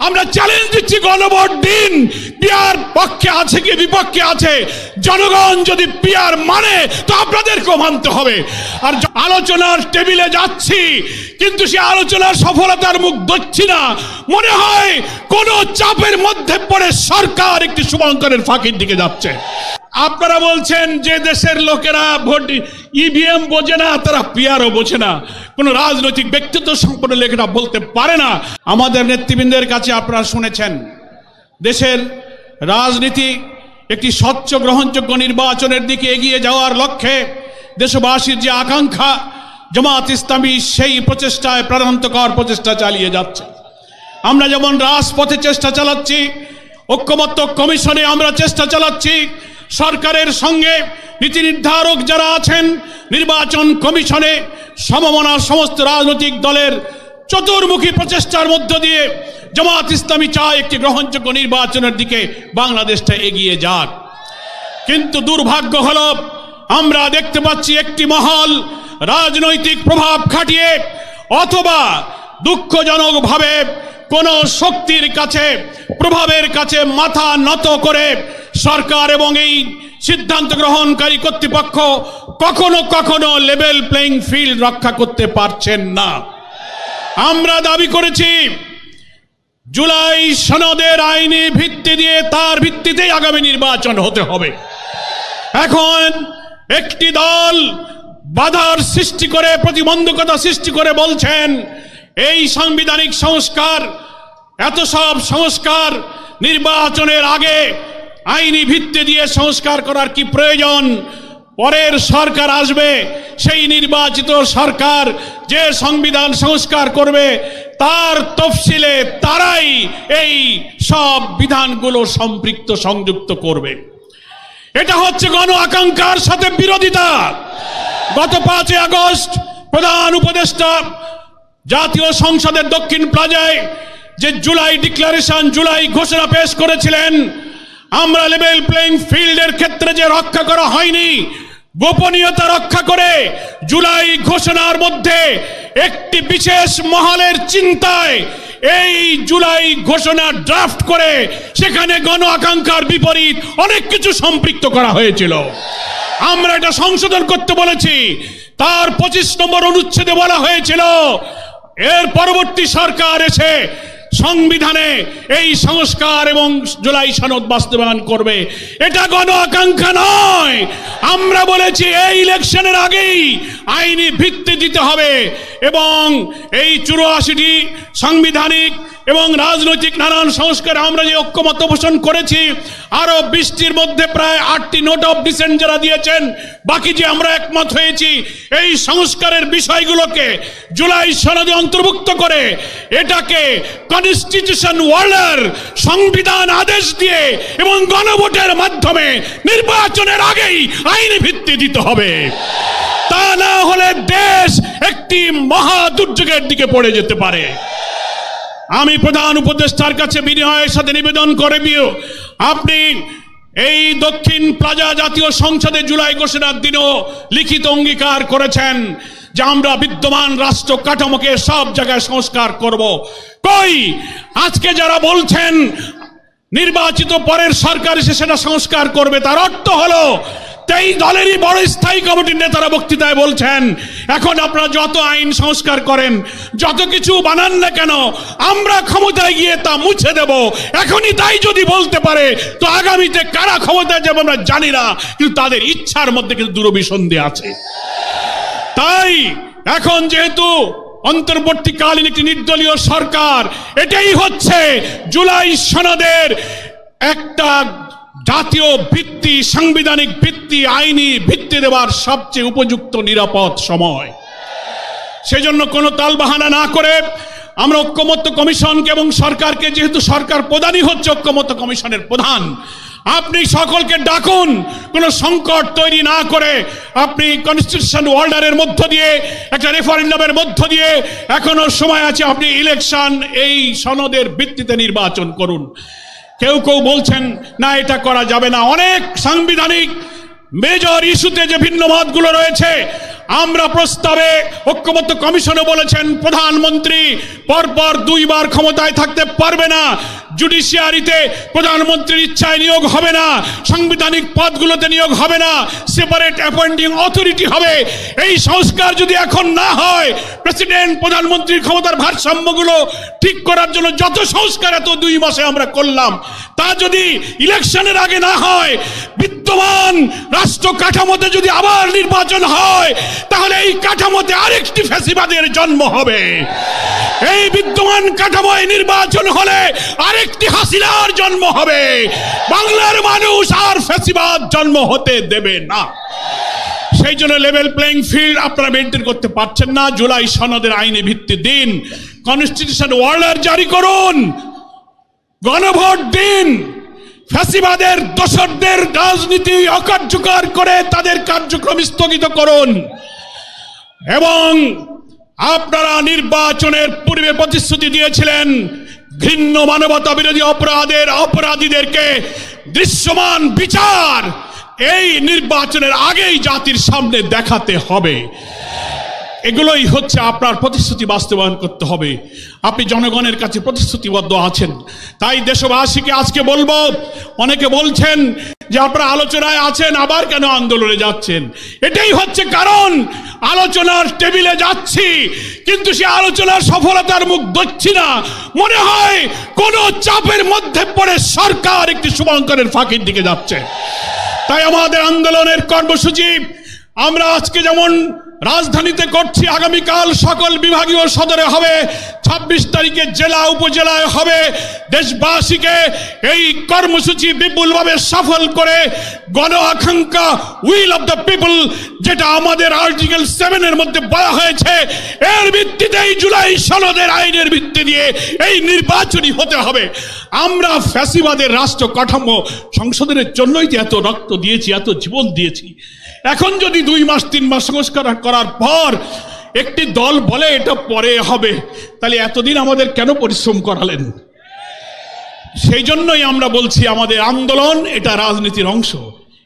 আমরা চ্যালেঞ্জ দিচ্ছি, গণভোট দিন। পিয়ার পক্ষে আছে কি বিপক্ষে আছে, জনগণ যদি পিয়ার মানে তো আপনাদেরকেও মানতে হবে। আর আলোচনার টেবিলে যাচ্ছি, কিন্তু সে আলোচনার সফলতার মুখ দেখছি না। মনে হয় কোন চাপের মধ্যে পড়ে সরকার একটি শুভঙ্করের ফাঁকির দিকে যাচ্ছে। আপনারা বলছেন যে দেশের লোকেরা ভোট ইভিএম বোঝে না, তারা পিআরও বোঝে না। কোন রাজনৈতিক ব্যক্তিত্ব সম্পন্ন লোকেরা বলতে পারে না। আমাদের নেতৃবৃন্দের কাছে আপনারা শুনেছেন, দেশের রাজনীতি একটি স্বচ্ছ গ্রহণযোগ্য নির্বাচনের দিকে এগিয়ে যাওয়ার লক্ষ্যে দেশবাসীর যে আকাঙ্ক্ষা, জামাত ইসলামী সেই প্রচেষ্টায় প্রাণান্তকর প্রচেষ্টা চালিয়ে যাচ্ছে। আমরা যেমন রাজপথে চেষ্টা চালাচ্ছি, ঐক্যমত্য কমিশনে আমরা চেষ্টা চালাচ্ছি, সরকারের সঙ্গে নীতি নির্ধারক যারা আছেন নির্বাচন কমিশনে সমমনা সমস্ত রাজনৈতিক দলের চতুর্মুখী প্রচেষ্টার মধ্য দিয়ে জামাত ইসলামী চায় একটি গ্রহণযোগ্য নির্বাচনের দিকে বাংলাদেশটা এগিয়ে যাক। কিন্তু দুর্ভাগ্য হলো আমরা দেখতে পাচ্ছি একটি মহল রাজনৈতিক প্রভাব খাটিয়ে অথবা দুঃখজনকভাবে কোন শক্তির কাছে, প্রভাবের কাছে মাথা নত করে সরকার এবং এই সিদ্ধান্ত গ্রহণকারী কর্তৃপক্ষ কখনো কখনো লেভেল প্লেইং ফিল্ড রক্ষা করতে পারছেন না। আমরা দাবি করেছি জুলাই সনদের আইনি ভিত্তি দিয়ে তার ভিত্তিতেই আগামী নির্বাচন হতে হবে। এখন একটি দল বাধার সৃষ্টি করে, প্রতিবন্ধকতা সৃষ্টি করে বলছেন এই সাংবিধানিক সংস্কার, এত সব সংস্কার নির্বাচনের আগে আইনি ভিত্তি দিয়ে সংস্কার করার কি প্রয়োজন? পরের সরকার আসবে, সেই নির্বাচিত সরকার যে সংবিধান সংস্কার করবে তার তফসিলে তারাই এই সব বিধানগুলো সম্পৃক্ত সংযুক্ত করবে। এটা হচ্ছে গণ আকাঙ্ক্ষার সাথে বিরোধিতা। গত 5 আগস্ট প্রধান উপদেষ্টা জাতীয় সংসদের দক্ষিণ প্লাজায় যে জুলাই ডিক্লারেশন, জুলাই ঘোষণা পেশ করেছিলেন, আমরা লেভেল প্লেইং ফিল্ডের ক্ষেত্রে যে রক্ষা করা হয়নি, গোপনীয়তা রক্ষা করে জুলাই ঘোষণার মধ্যে একটি বিশেষ মহলের চিন্তায় এই জুলাই ঘোষণা ড্রাফট করে সেখানে গণ আকাঙ্ক্ষার বিপরীত অনেক কিছু সম্পৃক্ত করা হয়েছিল। আমরা এটা সংশোধন করতে বলেছি। তার 25 নম্বর অনুচ্ছেদে বলা হয়েছিল এর পরবর্তী সরকার এসে সংবিধানে এই সংস্কার এবং জুলাই সনদ বাস্তবায়ন করবে। এটা গণ আকাঙ্ক্ষা নয়। আমরা বলেছি এই ইলেকশনের আগেই আইনি ভিত্তি দিতে হবে এবং এই 84টি সাংবিধানিক এবং রাজনৈতিক নানান সংস্কারে আমরা যে ঐক্যমত্য পোষণ করেছি, আরো 20টির মধ্যে প্রায় 8টি নোট অফ ডিসেন্ট যারা দিয়েছেন, বাকি যে আমরা একমত হয়েছি এই সংস্কারের বিষয়গুলোকে জুলাই সনদে অন্তর্ভুক্ত করে এটাকে কনস্টিটিউশন ওয়ার্ল্ডার সংবিধান আদেশ দিয়ে এবং গণভোটের মাধ্যমে নির্বাচনের আগেই আইনি ভিত্তি দিতে হবে। তা না হলে দেশ একটি মহা দুর্যোগের দিকে পড়ে যেতে পারে। আমি প্রধান উপদেষ্টার কাছে বিনয়ের সাথে নিবেদন করে আপনি এই দক্ষিণ প্লাজা জাতীয় সংসদে জুলাই ঘোষণার দিনও লিখিত অঙ্গীকার করেছেন যে আমরা বিদ্যমান রাষ্ট্র কাঠামোকে সব জায়গায় সংস্কার করব। কই আজকে যারা বলছেন নির্বাচিত পরের সরকার এসে সেটা সংস্কার করবে, তার অর্থ হলো এই দলেরই বড় স্থায়ী কমিটির নেতারা বক্তৃতায় বলছেন এখন আপনারা যত আইন সংস্কার করেন, যত কিছু বানান না কেন, আমরা ক্ষমতায় গিয়ে তা মুছে দেব। এখনই তাই যদি বলতে পারে তো আগামীতে কারা ক্ষমতায় যাবে আমরা জানি না, কিন্তু তাদের ইচ্ছার মধ্যে কিন্তু দুরভিসন্ধি আছে। তাই এখন যেহেতু অন্তর্বর্তীকালীন একটি নির্দলীয় সরকার, এটাই হচ্ছে জুলাই সনদের একটা জাতীয় ভিত্তি, সাংবিধানিক ভিত্তি, আইনি ভিত্তি দেওয়ার সবচেয়ে উপযুক্ত নিরাপদ সময়। সেজন্য কোনো তালবাহানা না করে আমরা ঐক্যমত্য কমিশনকে এবং সরকারকে, যেহেতু সরকার প্রধানই হচ্ছে ঐক্যমত্য কমিশনের প্রধান, আপনি সকলকে ডাকুন। কোনো সংকট তৈরি না করে আপনি কনস্টিটিউশন ওয়ার্ল্ডারের মধ্য দিয়ে, একটা রেফারেন্ডামের মধ্য দিয়ে এখনো সময় আছে, আপনি ইলেকশন এই সনদের ভিত্তিতে নির্বাচন করুন। কেউ কেউ বলছেন না এটা করা যাবে না। অনেক সাংবিধানিক মেজর ইস্যুতে যে ভিন্ন মতগুলো রয়েছে আমরা প্রস্তাবে ঐক্যমত্য কমিশনে বলেছেন প্রধানমন্ত্রী পরপর 2 বার ক্ষমতায় থাকতে পারবে না, জুডিশিয়ারিতে প্রধানমন্ত্রীর ইচ্ছায় নিয়োগ হবে না, সাংবিধানিক পদগুলোতে নিয়োগ হবে না, সেপারেট অ্যাপয়েন্টিং অথরিটি হবে। এই সংস্কার যদি এখন না হয়, প্রেসিডেন্ট প্রধানমন্ত্রীর ক্ষমতার ভারসাম্যগুলো ঠিক করার জন্য যত সংস্কার এত 2 মাসে আমরা করলাম, তা যদি ইলেকশনের আগে না হয়, বিদ্যমান রাষ্ট্র কাঠামোতে যদি আবার নির্বাচন হয়, তাহলে এই কাঠামোতে আরেকটি ফ্যাসিবাদের জন্ম হবে। এই বিদ্যমান কাঠামোয় নির্বাচন হলে আরেকটি হাসিনার জন্ম হবে। বাংলার মানুষ আর ফ্যাসিবাদ জন্ম হতে দেবে না। সেই জন্য লেভেল প্লেইং ফিল্ড আপনারা মেনটেন করতে পারছেন না। জুলাই সনদের আইনি ভিত্তি দিন, কনস্টিটিউশন অর্ডার জারি করুন, গণভোট দিন, ফ্যাসিবাদের দোসরদের রাজনীতি অকার্যকর করে তাদের কার্যক্রম স্থগিত করুন। এবং আপনারা নির্বাচনের পূর্বে প্রতিশ্রুতি দিয়েছিলেন ঘৃণ্য মানবতা বিরোধী অপরাধীদেরকে দৃশ্যমান বিচার এই নির্বাচনের আগেই জাতির সামনে দেখাতে হবে। এগুলোই হচ্ছে আপনার প্রতিশ্রুতি বাস্তবায়ন করতে হবে। আপনি জনগণের কাছে প্রতিশ্রুতিবদ্ধ আছেন। তাই দেশবাসীকে আজকে বলবো, অনেকে বলছেন যে আপনারা আলোচনায় আছেন, আবার কেন আন্দোলনে যাচ্ছেন? এটাই হচ্ছে কারণ। আলোচনার টেবিলে যাচ্ছি, কিন্তু সে আলোচনার সফলতার মুখ দেখছি না। মনে হয় কোন চাপের মধ্যে পড়ে সরকার একটি শুভঙ্করের ফাঁকির দিকে যাচ্ছে। তাই আমাদের আন্দোলনের কর্মসূচি আমরা আজকে যেমন রাজধানীতে করছি, আগামীকাল সকল বিভাগীয় সদরে হবে, 26 তারিখে জেলা উপজেলায় হবে। দেশবাসীকে এই কর্মসূচি বিপুলভাবে সফল করে গণ আকাঙ্ক্ষা উইল অফ দ্য পিপল, যেটা আমাদের আর্টিকেল 7 এর মধ্যে বলা হয়েছে, এর ভিত্তিতেই জুলাই সনদের আইনের ভিত্তি দিয়ে এই নির্বাচনী হতে হবে। আমরা ফ্যাসিবাদের রাষ্ট্র কাঠামো সংশোধনের জন্যই যে এত রক্ত দিয়েছি, এত জীবন দিয়েছি। এখন যদি 2 মাস 3 মাস সংস্কার করার পর একটি দল বলে এটা পরে হবে, তাহলে এতদিন আমাদের কেন পরিশ্রম করালেন? সেই জন্যই আমরা বলছি আমাদের আন্দোলন এটা রাজনীতির অংশ।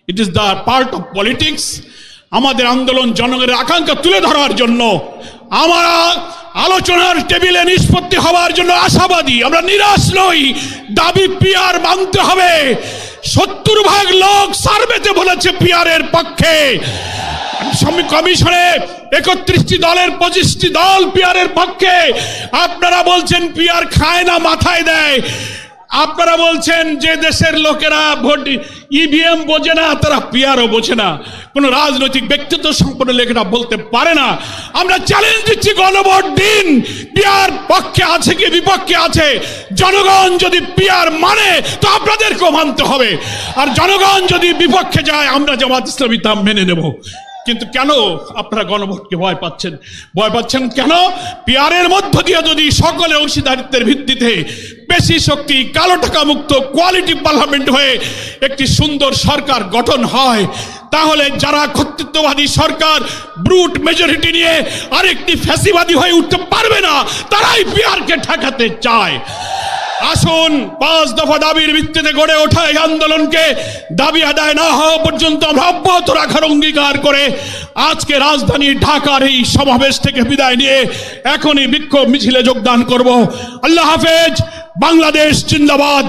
It is the part of politics. আমাদের আন্দোলন জনগণের আকাঙ্ক্ষা তুলে ধরার জন্য, আমরা আলোচনার টেবিলে নিষ্পত্তি হওয়ার জন্য আশাবাদী। আমরা নিরাশ নই। দাবি পিআর মানতে হবে। 70% লোক সার্ভেতে বলেছে পিআরের পক্ষে। কমিশনে 31টি দলের 25টি দল পিআরের পক্ষে। আপনারা বলছেন পিআর খায় না, মাথায় দেয়। আপনারা বলছেন যে দেশের লোকেরা ভোট ইভিএম বোঝে না, তারা পিআরও বোঝে না। কোন রাজনৈতিক ব্যক্তিত্ব সম্পন্ন লেখা বলতে পারে না। আমরা চ্যালেঞ্জ দিচ্ছি, গণভোট দিন। পিআর পক্ষে আছে কি বিপক্ষে আছে, জনগণ যদি পিআর মানে তো আপনাদেরকেও মানতে হবে। আর জনগণ যদি বিপক্ষে যায়, আমরা জামাত ইসলামী তা মেনে নেব। কিন্তু কেন আপনারা গণভোটকে ভয় পাচ্ছেন? ভয় পাচ্ছেন কেন? পিআরের মধ্য দিয়ে যদি সকলে অংশীদারিত্বের ভিত্তিতে বেশি শক্তি, কালো টাকা মুক্ত কোয়ালিটি পার্লামেন্ট হয়ে একটি সুন্দর সরকার গঠন হয়, তাহলে যারা কর্তৃত্ববাদী সরকার ব্রুট মেজরিটি নিয়ে আরেকটি ফ্যাসিবাদী হয়ে উঠতে পারবে না, তারাই পিআরকে ঠেকাতে চায়। আসুন 5 দফা দাবির ভিত্তিতে গড়ে ওঠা এই আন্দোলনকে দাবি আদায় না হওয়া পর্যন্ত আমরা অব্যাহত রাখার অঙ্গীকার করে আজকে রাজধানী ঢাকার এই সমাবেশ থেকে বিদায় নিয়ে এখনই বিক্ষোভ মিছিলে যোগদান করব। আল্লাহ হাফেজ। বাংলাদেশ জিন্দাবাদ।